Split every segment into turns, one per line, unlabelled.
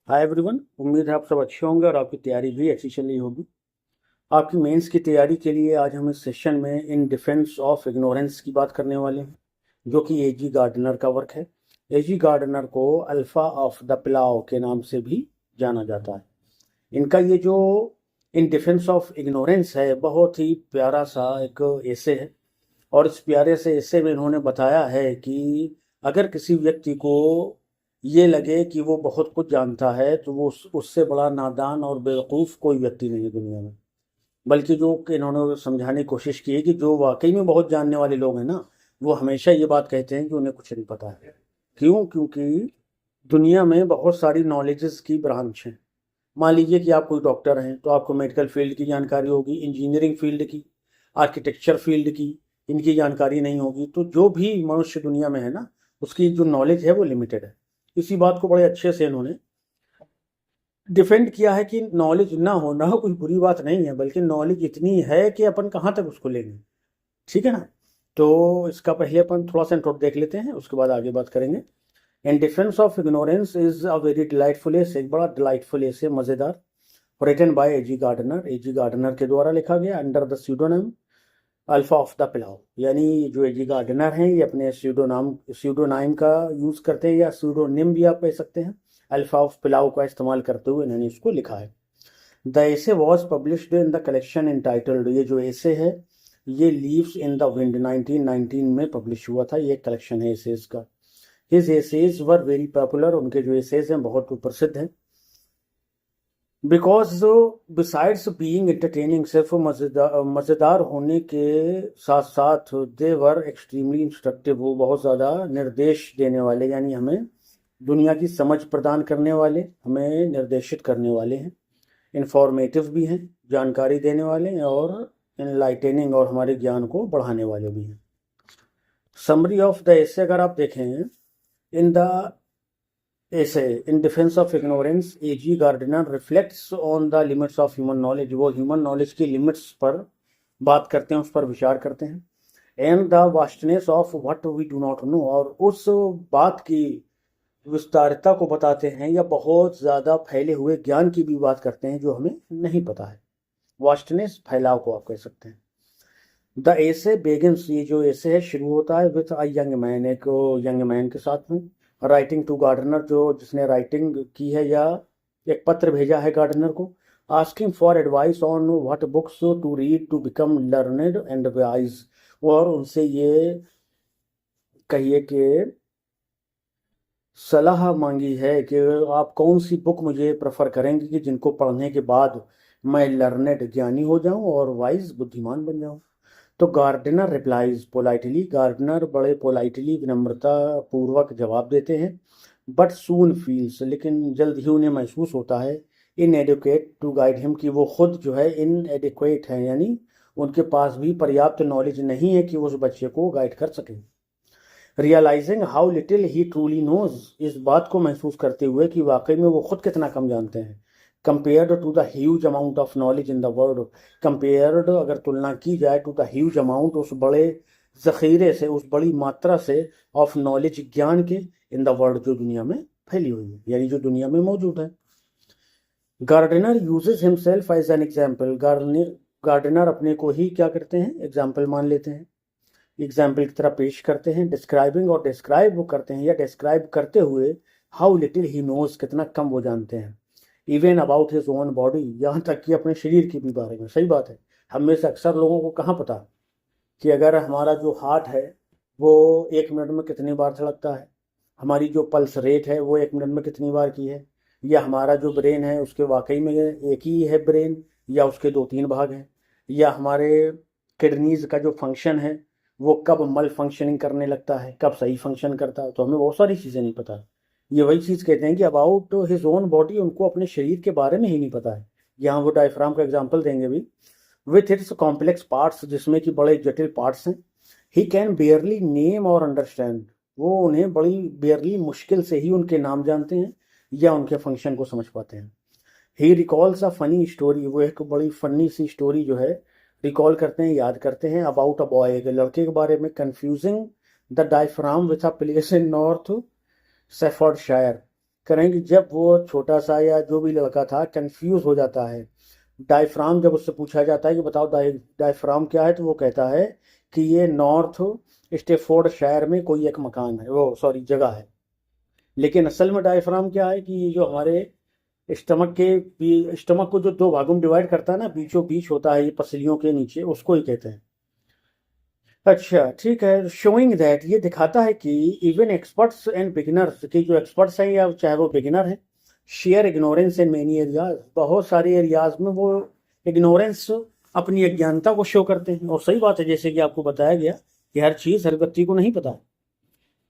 Hi everyone, उम्मीद है आप सब अच्छे होंगे और आपकी तैयारी भी अच्छी चल रही होगी। आपकी मेंस की तैयारी के लिए आज हम इस सेशन में इन डिफेंस ऑफ इग्नोरेंस की बात करने वाले हैं, जो कि एजी गार्डनर का वर्क है। एजी गार्डनर को अल्फा ऑफ द पिलाओ के नाम से भी जाना जाता है। इनका ये जो इन डिफेंस ऑफ इग्नोरेंस है, बहुत ही प्यारा सा एक एसे है। और इस प्यारे से एसे में इन्होंने बताया है कि अगर किसी व्यक्ति को ये लगे कि वो बहुत कुछ जानता है, तो वो उससे बड़ा नादान और बेवकूफ़ कोई व्यक्ति नहीं है दुनिया में। बल्कि जो कि इन्होंने समझाने की कोशिश की है कि जो वाकई में बहुत जानने वाले लोग हैं ना, वो हमेशा ये बात कहते हैं कि उन्हें कुछ नहीं पता है। क्यों? क्योंकि दुनिया में बहुत सारी नॉलेजेस की ब्रांच हैं। मान लीजिए कि आप कोई डॉक्टर हैं, तो आपको मेडिकल फील्ड की जानकारी होगी, इंजीनियरिंग फील्ड की, आर्किटेक्चर फील्ड की, इनकी जानकारी नहीं होगी। तो जो भी मनुष्य दुनिया में है ना, उसकी जो नॉलेज है वो लिमिटेड है। इसी बात को बड़े अच्छे से इन्होंने डिफेंड किया है कि नॉलेज ना होना कोई बुरी बात नहीं है, बल्कि नॉलेज इतनी है कि अपन कहाँ तक उसको लेंगे। ठीक है ना? तो इसका पहले अपन थोड़ा सा इंट्रो देख लेते हैं, उसके बाद आगे बात करेंगे। In defence of ignorance is a very delightful essay, एक बड़ा डिलाइटफुल एस है, मज़ेदार। Written by A G Gardiner, A G Gardiner के द्वारा लिखा गया, under the pseudonym alpha of the plough. यानी जो एजी गार्डनर हैं, ये अपने स्यूडोनाइम का यूज़ करते हैं, या स्यूडोनिम भी आप कह सकते हैं। अल्फा ऑफ पिलाओ का इस्तेमाल करते हुए इन्होंने इसको लिखा है। The essay was published in the collection entitled, ये जो एसे है ये लीव्स इन द विंड 1919 में पब्लिश हुआ था। ये कलेक्शन है एसेज का। His essays were very popular, उनके जो एसेज हैं बहुत प्रसिद्ध हैं। बिकॉज बिसाइड्स बीइंग एंटरटेनिंग, सिर्फ मज़ेदार होने के साथ साथ दे वर एक्सट्रीमली इंस्ट्रक्टिव, वो बहुत ज़्यादा निर्देश देने वाले, यानी हमें दुनिया की समझ प्रदान करने वाले, हमें निर्देशित करने वाले हैं। इंफॉर्मेटिव भी हैं, जानकारी देने वाले हैं, और इनलाइटनिंग, और हमारे ज्ञान को बढ़ाने वाले भी हैं। समरी ऑफ द एसे अगर आप देखें, in the essay in defence of ignorance A G Gardiner reflects on the limits of human knowledge, वो ह्यूमन नॉलेज की लिमिट्स पर बात करते हैं, उस पर विचार करते हैं। And the vastness of what we do not know, और उस बात की विस्तारता को बताते हैं, या बहुत ज़्यादा फैले हुए ज्ञान की भी बात करते हैं जो हमें नहीं पता है। वास्टनेस, फैलाव को आप कह सकते हैं। द एसे बेगिंस, ये जो एसे है शुरू होता है विथ अ यंग मैन, एक यंग मैन के साथ में। राइटिंग टू गार्डनर, जो जिसने राइटिंग की है या एक पत्र भेजा है गार्डनर को। Asking for advice on what books to read to become learned and wise, और उनसे ये कहिए कि सलाह मांगी है कि आप कौन सी बुक मुझे प्रेफर करेंगे कि जिनको पढ़ने के बाद मैं लर्नेड, ज्ञानी हो जाऊं, और वाइज, बुद्धिमान बन जाऊं। तो गार्डनर रिप्लाइज पोलाइटली, गार्डनर बड़े पोलाइटली, विनम्रता पूर्वक जवाब देते हैं। बट सून फील्स, लेकिन जल्द ही उन्हें महसूस होता है, इन एडुकेट टू गाइड हिम, कि वो खुद जो है इन एडिक्वेट है, यानी उनके पास भी पर्याप्त नॉलेज नहीं है कि उस बच्चे को गाइड कर सकें। Realising how little he truly knows, इस बात को महसूस करते हुए कि वाकई में वो खुद कितना कम जानते हैं। Compared to the huge amount of knowledge in the world, compared अगर तुलना की जाए, टू द ह्यूज अमाउंट, उस बड़े जखीरे से, उस बड़ी मात्रा से, ऑफ नॉलेज, ज्ञान के, इन द वर्ल्ड, जो दुनिया में फैली हुई है, यानी जो दुनिया में मौजूद है। Gardiner uses himself as an example, Gardiner अपने को ही क्या करते हैं, एग्जाम्पल मान लेते हैं, एग्जाम्पल की तरह पेश करते हैं। डिस्क्राइबिंग, और डिस्क्राइब वो करते हैं या डिस्क्राइब करते हुए हाउ लिटिल ही नोज, कितना कम वो जानते हैं। Even about his own body, यहाँ तक कि अपने शरीर के भी बारे में। सही बात है, हम में से अक्सर लोगों को कहाँ पता कि अगर हमारा जो हार्ट है वो 1 मिनट में कितनी बार धड़कता है, हमारी जो पल्स रेट है वो 1 मिनट में कितनी बार की है, या हमारा जो ब्रेन है उसके वाकई में एक ही है ब्रेन, या उसके 2-3 भाग हैं, या हमारे किडनीज का जो फंक्शन है वो कब मल फंक्शनिंग करने लगता है, कब सही फंक्शन करता है। तो हमें बहुत सारी चीज़ें नहीं पता। ये वही चीज़ कहते हैं कि अबाउट हिज ओन बॉडी, उनको अपने शरीर के बारे में ही नहीं पता है। यहाँ वो डायफ्राम का एग्जाम्पल देंगे भी, विथ इट्स कॉम्प्लेक्स पार्ट्स, जिसमें कि बड़े जटिल पार्ट्स हैं। ही कैन बेयरली नेम और अंडरस्टैंड, वो उन्हें बड़ी बेयरली, मुश्किल से ही उनके नाम जानते हैं या उनके फंक्शन को समझ पाते हैं। ही रिकॉल्स अ फनी स्टोरी, वो एक बड़ी फनी सी स्टोरी जो है रिकॉल करते हैं, याद करते हैं। अबाउट अ बॉय, एक लड़के के बारे में। Confusing the diaphragm with a place in north Staffordshire, करें कि जब वो छोटा सा या जो भी लड़का था कंफ्यूज हो जाता है, डायफ्राम जब उससे पूछा जाता है कि बताओ डायफ्राम क्या है, तो वो कहता है कि ये नॉर्थ स्टेफोर्ड शायर में कोई एक मकान है, वो सॉरी जगह है। लेकिन असल में डायफ्राम क्या है कि ये जो हमारे स्टमक को जो दो भागों में डिवाइड करता है ना, बीचों बीच होता है ये पसलियों के नीचे, उसको ही कहते हैं। अच्छा ठीक है, शोइंग दैट, ये दिखाता है कि इवन एक्सपर्ट्स एंड बिगिनर्स, की जो एक्सपर्ट्स हैं या चाहे वो बिगिनर हैं, share ignorance in many areas, बहुत सारे एरियाज में वो इग्नोरेंस, अपनी अज्ञानता को शो करते हैं। और सही बात है, जैसे कि आपको बताया गया कि हर चीज़ हर व्यक्ति को नहीं पता है।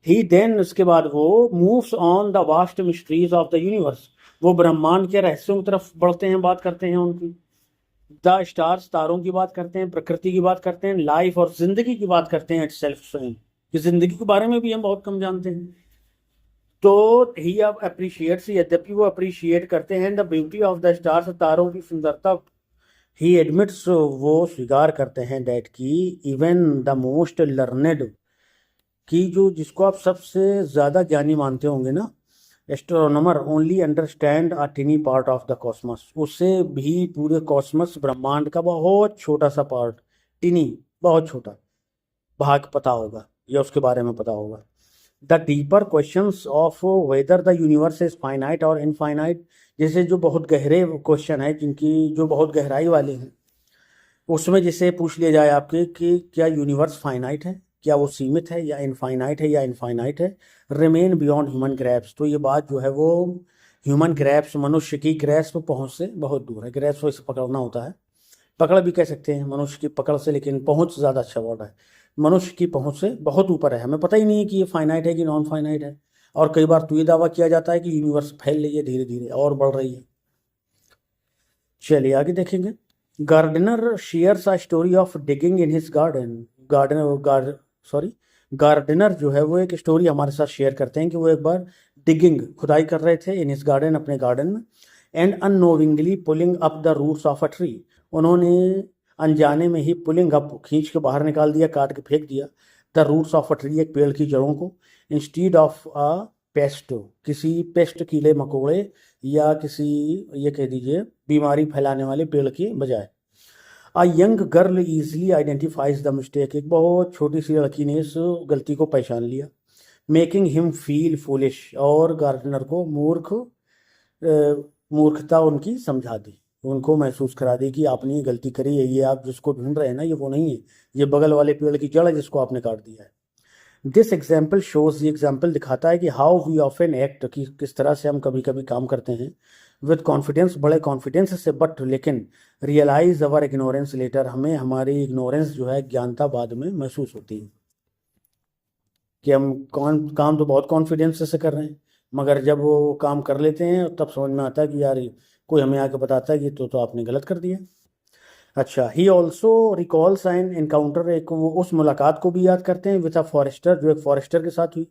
ही देन, उसके बाद वो moves on the vast mysteries of the universe, वो ब्रह्मांड के रहस्यों की तरफ बढ़ते हैं, बात करते हैं उनकी। द स्टार्स, तारों की बात करते हैं, प्रकृति की बात करते हैं, लाइफ और जिंदगी की बात करते हैं इटसेल्फ स्वयं, कि जिंदगी के बारे में भी हम बहुत कम जानते हैं। तो ही अब अप्रिशिएट्स, यद्यपि वो अप्रिशिएट करते हैं the beauty of the stars, तारों की सुंदरता, ही एडमिट्स, वो स्वीकार करते हैं दैट की इवन द मोस्ट लर्नेड, कि जो जिसको आप सबसे ज़्यादा ज्ञानी मानते होंगे ना, astronomer only understand a टिनी part of the cosmos, उससे भी पूरे कॉस्मस ब्रह्मांड का बहुत छोटा सा पार्ट, टिनी, बहुत छोटा भाग पता होगा या उसके बारे में पता होगा। The deeper questions of whether the universe is finite और इनफाइनाइट, जैसे जो बहुत गहरे क्वेश्चन है जिनकी जो बहुत गहराई वाले हैं, उसमें जैसे पूछ लिया जाए आपके कि क्या यूनिवर्स फाइनाइट है, क्या वो सीमित है, या इनफाइनाइट है, या इनफाइनाइट है, रिमेन बियॉन्ड ह्यूमन ग्रैप्स, तो ये बात जो है वो ह्यूमन ग्रैप्स, मनुष्य की ग्रैप्स पहुंच से बहुत दूर है। ग्रैप्स वैसे पकड़ना होता है, पकड़ भी कह सकते हैं मनुष्य की पकड़ से, लेकिन पहुंच ज़्यादा अच्छा वर्ड है। मनुष्य की पहुंच से बहुत ऊपर है, हमें पता ही नहीं है कि ये फाइनाइट है कि नॉन फाइनाइट है। और कई बार तो ये दावा किया जाता है कि यूनिवर्स फैल रही है धीरे धीरे और बढ़ रही है। चलिए आगे देखेंगे। Gardiner shares a story of digging in his garden, Gardiner जो है वो एक स्टोरी हमारे साथ शेयर करते हैं कि वो एक बार डिगिंग, खुदाई कर रहे थे, इन हिज गार्डन, अपने गार्डन में, and unknowingly pulling up the roots of a tree, उन्होंने अनजाने में ही पुलिंग अप, खींच के बाहर निकाल दिया, काट के फेंक दिया, the roots of a tree, एक पेड़ की जड़ों को, इंस्टीड ऑफ अ पेस्ट, किसी पेस्ट, कीड़े मकोड़े या किसी, ये कह दीजिए बीमारी फैलाने वाले पेड़ के बजाय। A young girl easily identifies the mistake, एक बहुत छोटी सी लड़की ने इस गलती को पहचान लिया, मेकिंग हिम फील फूलिश, और गार्डनर को मूर्खता उनकी समझा दी, उनको महसूस करा दी कि आपने ये गलती करी है, ये आप जिसको ढूंढ रहे हैं ना, ये वो नहीं है, ये बगल वाले पेड़ की जड़ है जिसको आपने काट दिया है। दिस एग्जाम्पल शोज, ये एग्जाम्पल दिखाता है कि हाउ वी ऑफन एक्ट, कि किस तरह से हम कभी कभी काम करते हैं विद कॉन्फिडेंस, बड़े कॉन्फिडेंस से, बट लेकिन रियलाइज अवर इग्नोरेंस लेटर, हमें हमारी इग्नोरेंस जो है, ज्ञानता बाद में महसूस होती है कि हम कौन काम तो बहुत कॉन्फिडेंस से कर रहे हैं, मगर जब वो काम कर लेते हैं तब समझ में आता है कि यार कोई हमें आके बताता है कि तो आपने गलत कर दिया। अच्छा, he also recalls N encounter, एक वो उस मुलाकात को भी याद करते हैं विद अ फॉरेस्टर, जो एक फॉरेस्टर के साथ हुई,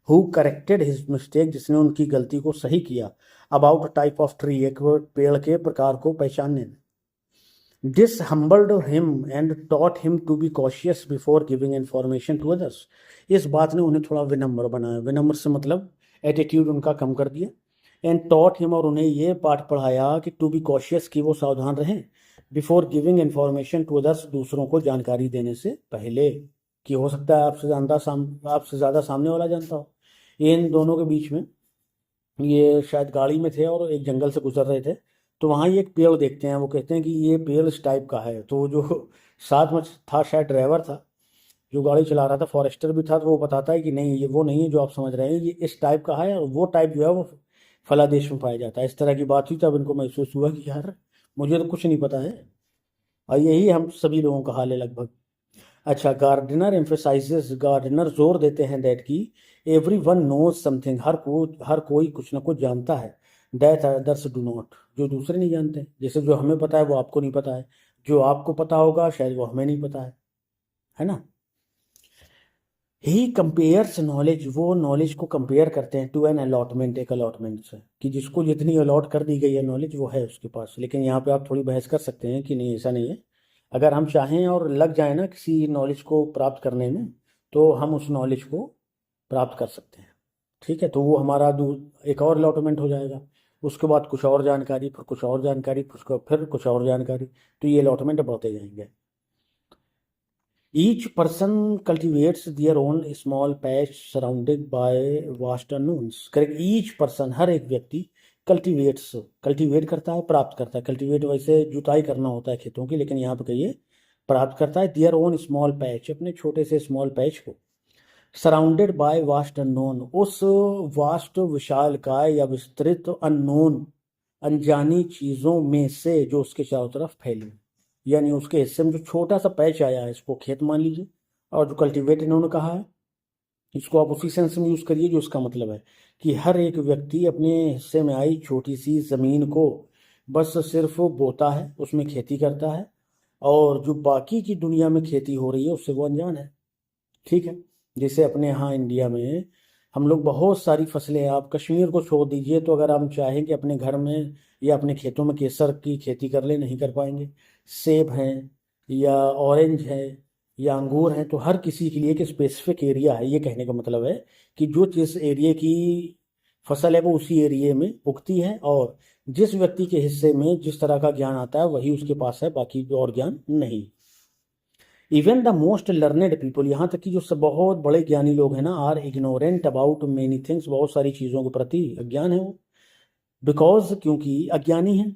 हु करेक्टेड हिज मिस्टेक, जिसने उनकी गलती को सही किया, अबाउट टाइप ऑफ ट्री, एक पेड़ के प्रकार को पहचानने में। This humbled him and taught him to be cautious before giving information to others, इस बात ने उन्हें थोड़ा विनम्र बनाया, विनम्र से मतलब एटीट्यूड उनका कम कर दिया, एंड टॉट हिम, और उन्हें ये पाठ पढ़ाया कि टू बी कॉशियस, कि वो सावधान रहें, before giving information to others, दूसरों को जानकारी देने से पहले, कि हो सकता है आपसे ज़्यादा सामने वाला जानता हो। इन दोनों के बीच में ये शायद गाड़ी में थे और एक जंगल से गुजर रहे थे, तो वहाँ ये एक पेड़ देखते हैं, वो कहते हैं कि ये पेड़ इस टाइप का है, तो जो साथ में था, शायद ड्राइवर था जो गाड़ी चला रहा था, फॉरेस्टर भी था, तो वो बताता है कि नहीं, ये वो नहीं है जो आप समझ रहे हैं, ये इस टाइप का है, और वो टाइप जो है वो फला देश में पाया जाता है। इस तरह की बात हुई, तब इनको महसूस हुआ कि यार मुझे तो कुछ नहीं पता है, और यही हम सभी लोगों का हाल है लगभग। अच्छा, गार्डनर एम्फेसाइजेस, गार्डनर जोर देते हैं दैट की एवरी वन नोज समथिंग, हर कोई कुछ ना कुछ जानता है, दैट अदर्स डू नॉट, जो दूसरे नहीं जानते, जैसे जो हमें पता है वो आपको नहीं पता है, जो आपको पता होगा शायद वो हमें नहीं पता है ना। ही कंपेयर्स नॉलेज, वो नॉलेज को कंपेयर करते हैं टू एन अलॉटमेंट, एक अलॉटमेंट से, कि जिसको जितनी अलॉट कर दी गई है नॉलेज वो है उसके पास। लेकिन यहाँ पे आप थोड़ी बहस कर सकते हैं कि नहीं, ऐसा नहीं है, अगर हम चाहें और लग जाए ना किसी नॉलेज को प्राप्त करने में, तो हम उस नॉलेज को प्राप्त कर सकते हैं। ठीक है, तो वो हमारा एक और अलॉटमेंट हो जाएगा। उसके बाद कुछ और जानकारी, फिर कुछ और जानकारी, फिर कुछ और जानकारी, तो ये अलॉटमेंट बढ़ते जाएंगे। Each person cultivates their own small patch surrounded by vast unknowns. Correct, each person, हर एक व्यक्ति, कल्टिवेट्स, कल्टिवेट करता है, प्राप्त करता है। कल्टिवेट वैसे जुताई करना होता है खेतों की, लेकिन यहाँ पे कहिए प्राप्त करता है। दियर ओन स्मॉल पैच, अपने छोटे से स्मॉल पैच को, सराउंडेड बाय वास्ट अननोन, उस वास्ट विशालकाय या विस्तृत अननोन, अनजानी चीजों में से जो उसके चारों तरफ फैली। यानी उसके हिस्से में जो छोटा सा पैच आया है, इसको खेत मान लीजिए, और जो कल्टीवेट इन्होंने कहा है, इसको आप उसी सेंस में यूज करिए जो इसका मतलब है कि हर एक व्यक्ति अपने हिस्से में आई छोटी सी जमीन को बस सिर्फ बोता है, उसमें खेती करता है, और जो बाकी की दुनिया में खेती हो रही है उससे वो अनजान है। ठीक है, जैसे अपने यहाँ इंडिया में हम लोग बहुत सारी फसलें, आप कश्मीर को छोड़ दीजिए, तो अगर हम चाहें कि अपने घर में या अपने खेतों में केसर की खेती कर ले, नहीं कर पाएंगे। सेब हैं या ऑरेंज है या अंगूर हैं, तो हर किसी के लिए एक स्पेसिफिक एरिया है। ये कहने का मतलब है कि जो जिस एरिया की फसल है वो उसी एरिया में उगती है, और जिस व्यक्ति के हिस्से में जिस तरह का ज्ञान आता है वही उसके पास है, बाकी और ज्ञान नहीं। Even the most learned people, यहाँ तक कि जो सब बहुत बड़े ज्ञानी लोग हैं ना, are ignorant about many things, बहुत सारी चीज़ों के प्रति अज्ञान है वो। बिकॉज, क्योंकि अज्ञानी है।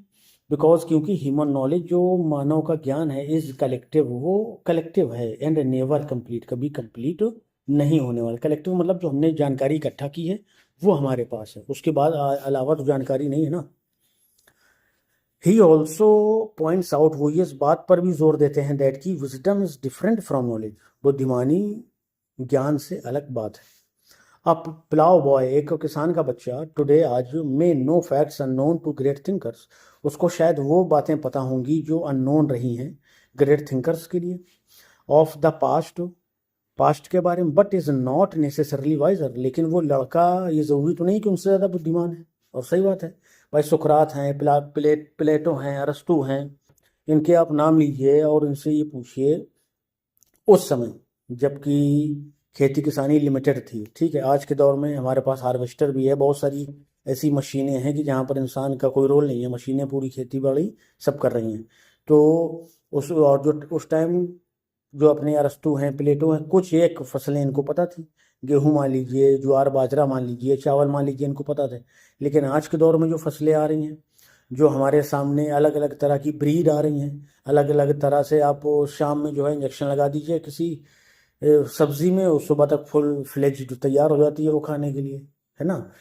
बिकॉज, क्योंकि ह्यूमन नॉलेज, जो मानव का ज्ञान है, इज कलेक्टिव, वो कलेक्टिव है, एंड नेवर कंप्लीट, कभी कंप्लीट नहीं होने वाला। कलेक्टिव मतलब जो हमने जानकारी इकट्ठा की है वो हमारे पास है, उसके बाद अलावा तो जानकारी नहीं है ना। ही ऑल्सो पॉइंट्स आउट, वो ये इस बात पर भी जोर देते हैं दैट की wisdom is different from knowledge, बुद्धिमानी ज्ञान से अलग बात है। अब प्लाव बॉय, एक किसान का बच्चा, टुडे आज, may know facts unknown to great thinkers, उसको शायद वो बातें पता होंगी जो अननोन रही हैं ग्रेट थिंकर्स के लिए, ऑफ द पास्ट, पास्ट के बारे में, but is not necessarily wiser, लेकिन वो लड़का ये जरूरी तो नहीं कि उनसे ज़्यादा बुद्धिमान है। और सही बात है भाई, सुकरात हैं, प्लेटो हैं, अरस्तु हैं, इनके आप नाम लीजिए और इनसे ये पूछिए उस समय जबकि खेती किसानी लिमिटेड थी। ठीक है, आज के दौर में हमारे पास हार्वेस्टर भी है, बहुत सारी ऐसी मशीनें हैं कि जहाँ पर इंसान का कोई रोल नहीं है, मशीनें पूरी खेती बाड़ी सब कर रही हैं। तो उस, और जो उस टाइम जो अपने अरस्तु हैं, प्लेटो हैं, कुछ एक फसलें इनको पता थी, गेहूं मान लीजिए, ज्वार बाजरा मान लीजिए, चावल मान लीजिए, इनको पता थे। लेकिन आज के दौर में जो फसलें आ रही हैं, जो हमारे सामने अलग अलग तरह की ब्रीड आ रही हैं, अलग अलग तरह से, आप शाम में जो है इंजेक्शन लगा दीजिए किसी सब्जी में, उस सुबह तक फुल फ्लेज तैयार हो जाती है वो खाने के लिए, है ना।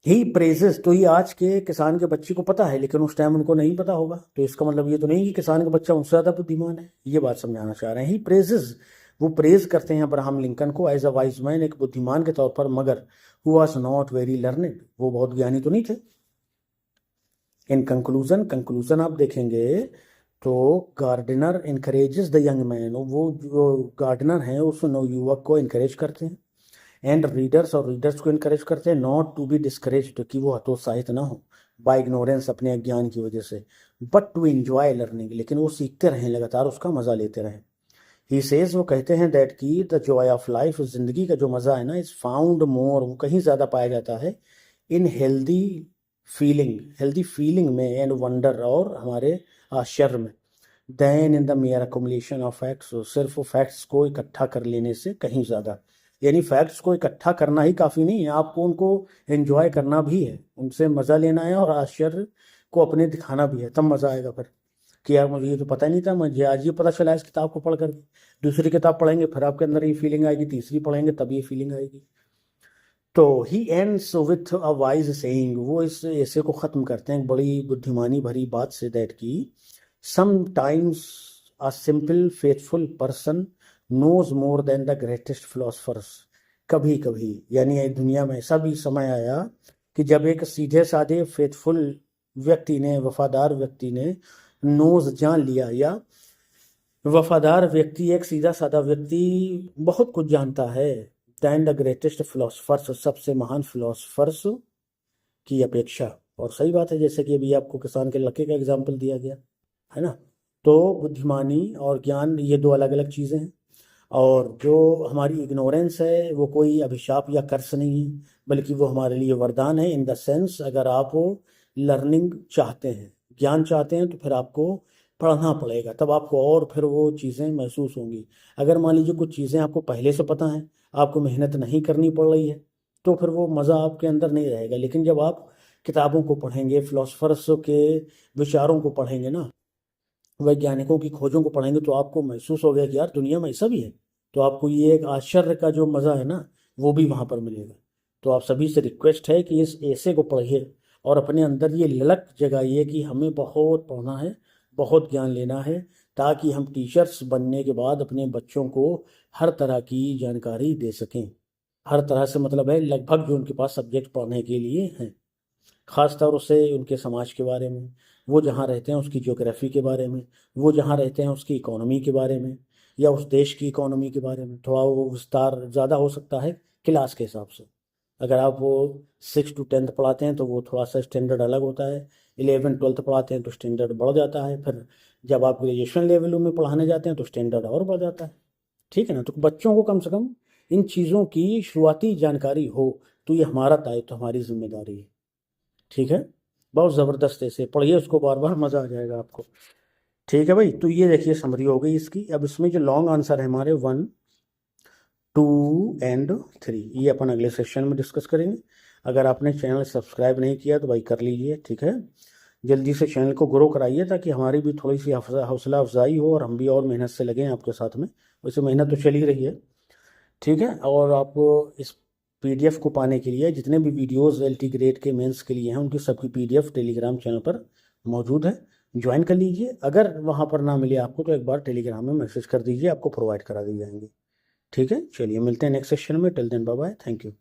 ही प्रेजेस, तो ये आज के किसान के बच्चे को पता है, लेकिन उस टाइम उनको नहीं पता होगा, तो इसका मतलब ये तो नहीं कि किसान का बच्चा उनसे ज़्यादा बुद्धिमान है, ये बात समझाना चाह रहे हैं। ही प्रेजेस, वो प्रेज करते हैं अब्राहम लिंकन को एज अ वाइज मैन, एक बुद्धिमान के तौर पर, मगर who was not very learned, वो बहुत ज्ञानी तो नहीं थे। इन कंक्लूजन, कंक्लूजन आप देखेंगे तो Gardiner encourages the young man, वो जो गार्डनर हैं उस युवक को इनकरेज करते हैं, एंड रीडर्स, और रीडर्स को इनकरेज करते हैं, नॉट टू बी डिस्करेज्ड, कि वो हतोत्साहित ना हो बाय इग्नोरेंस, अपने अज्ञान की वजह से, बट टू एंजॉय लर्निंग, लेकिन वो सीखते रहें, लगातार उसका मजा लेते रहें। ही सेज, वो कहते हैं दैट की द जॉय ऑफ लाइफ, जिंदगी का जो मजा है ना, इज फाउंड मोर, वो कहीं ज्यादा पाया जाता है in healthy feeling, healthy feeling में, एंड वंडर, और हमारे आश्चर्य में, than in the mere accumulation of facts, सिर्फ फैक्ट्स को इकट्ठा कर लेने से कहीं ज़्यादा। यानी फैक्ट्स को इकट्ठा करना ही काफ़ी नहीं है, आपको उनको एंजॉय करना भी है, उनसे मज़ा लेना है, और आश्चर्य को अपने दिखाना भी है, तब मज़ा आएगा फिर कि यार मुझे ये तो पता नहीं था, मुझे आज ये पता चला इस किताब को पढ़ कर। दूसरी किताब पढ़ेंगे फिर आपके अंदर ये फीलिंग आएगी, तीसरी पढ़ेंगे तब ये फीलिंग आएगी। तो he ends with a wise saying, वो इस ऐसे को ख़त्म करते हैं बड़ी बुद्धिमानी भरी बात से, दैट की sometimes a simple faithful person knows more than the greatest philosophers. कभी कभी, यानी ये दुनिया में ऐसा भी समय आया कि जब एक सीधे साधे फेथफुल व्यक्ति ने, वफादार व्यक्ति ने नोज जान लिया, या वफादार व्यक्ति, एक सीधा साधा व्यक्ति बहुत कुछ जानता है दैन द ग्रेटेस्ट फिलोसफर्स, सबसे महान फिलोसफर्स की अपेक्षा। और सही बात है, जैसे कि अभी आपको किसान के लड़के का एग्जाम्पल दिया गया है ना। तो बुद्धिमानी और ज्ञान ये दो अलग अलग चीज़ें हैं। और जो हमारी इग्नोरेंस है वो कोई अभिशाप या कर्स नहीं है, बल्कि वो हमारे लिए वरदान है। इन द सेंस, अगर आप लर्निंग चाहते हैं, ज्ञान चाहते हैं, तो फिर आपको पढ़ना पड़ेगा, तब आपको और फिर वो चीज़ें महसूस होंगी। अगर मान लीजिए कुछ चीज़ें आपको पहले से पता हैं, आपको मेहनत नहीं करनी पड़ रही है, तो फिर वो मज़ा आपके अंदर नहीं रहेगा। लेकिन जब आप किताबों को पढ़ेंगे, फिलोसफर्स के विचारों को पढ़ेंगे ना, वैज्ञानिकों की खोजों को पढ़ेंगे, तो आपको महसूस हो गया कि यार दुनिया में ऐसा भी है। तो आपको ये एक आश्चर्य का जो मज़ा है ना, वो भी वहाँ पर मिलेगा। तो आप सभी से रिक्वेस्ट है कि इस ऐसे को पढ़िए और अपने अंदर ये ललक जगाइए कि हमें बहुत पढ़ना है, बहुत ज्ञान लेना है, ताकि हम टीचर्स बनने के बाद अपने बच्चों को हर तरह की जानकारी दे सकें। हर तरह से मतलब है, लगभग जो उनके पास सब्जेक्ट पढ़ने के लिए हैं, खास तौर से उनके समाज के बारे में, वो जहाँ रहते हैं उसकी ज्योग्राफी के बारे में, वो जहाँ रहते हैं उसकी इकोनॉमी के बारे में, या उस देश की इकोनॉमी के बारे में। थोड़ा वो विस्तार ज़्यादा हो सकता है क्लास के हिसाब से। अगर आप वो 6 to 10 पढ़ाते हैं तो वो थोड़ा सा स्टैंडर्ड अलग होता है। 11 12 पढ़ाते हैं तो स्टैंडर्ड बढ़ जाता है। फिर जब आप ग्रेजुएशन लेवल में पढ़ाने जाते हैं तो स्टैंडर्ड और बढ़ जाता है। ठीक है ना। तो बच्चों को कम से कम इन चीज़ों की शुरुआती जानकारी हो, तो ये हमारा दायित्व, हमारी जिम्मेदारी है। ठीक है। बहुत ज़बरदस्त ऐसे पढ़िए उसको, बार बार मज़ा आ जाएगा आपको। ठीक है भाई। तो ये देखिए समरी हो गई इसकी। अब इसमें जो लॉन्ग आंसर है हमारे 1 2 एंड 3, ये अपन अगले सेशन में डिस्कस करेंगे। अगर आपने चैनल सब्सक्राइब नहीं किया तो भाई कर लीजिए। ठीक है। जल्दी से चैनल को ग्रो कराइए, ताकि हमारी भी थोड़ी सी हौसला अफजाई हो और हम भी और मेहनत से लगें आपके साथ में। वैसे मेहनत तो चल ही रही है। ठीक है। और आप इस पीडीएफ को पाने के लिए, जितने भी वीडियोस एलटी ग्रेड के मेंस के लिए हैं, उनकी सबकी पीडीएफ टेलीग्राम चैनल पर मौजूद है। ज्वाइन कर लीजिए। अगर वहाँ पर ना मिले आपको तो एक बार टेलीग्राम में मैसेज कर दीजिए, आपको प्रोवाइड करा दी जाएंगी। ठीक है। चलिए मिलते हैं नेक्स्ट सेशन में। Till then bye bye, thank you.